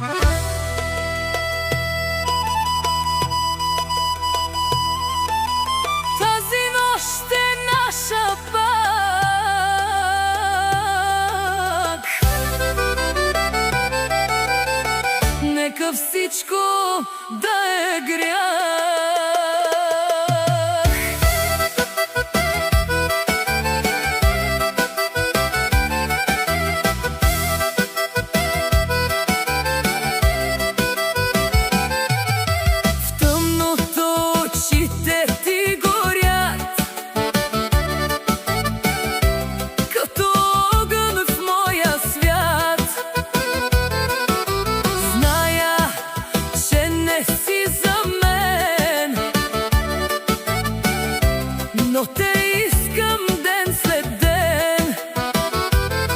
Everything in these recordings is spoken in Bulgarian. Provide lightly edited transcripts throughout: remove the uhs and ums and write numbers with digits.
Тази нощ е наша пак. Нека всичко да е грях. Но те искам ден след ден.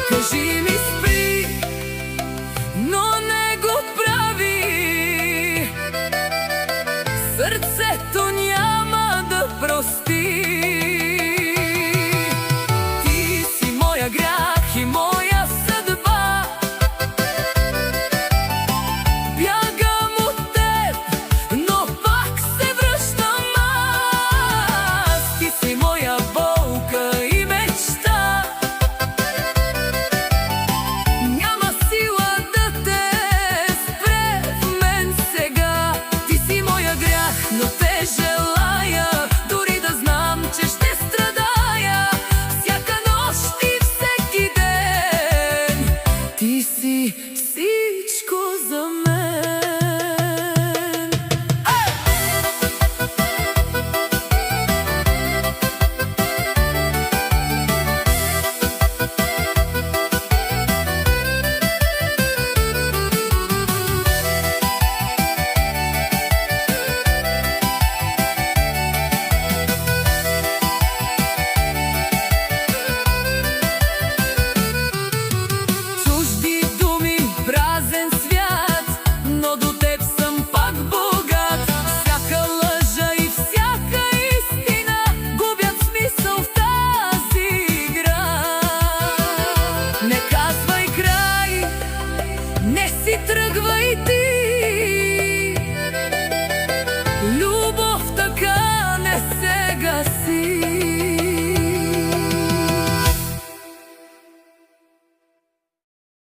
Кажи ми спри, но не го прави. Сърцето няма да прости. Ти си моя грях и моя съдба. Бягам от теб, но пак се връщам аз. Ти си моя болка и мечта. Няма сила да те спре в мен сега. Ти си моя грях, но те желая, дори да знам, че ще страдая всяка нощ и всеки ден. Ти си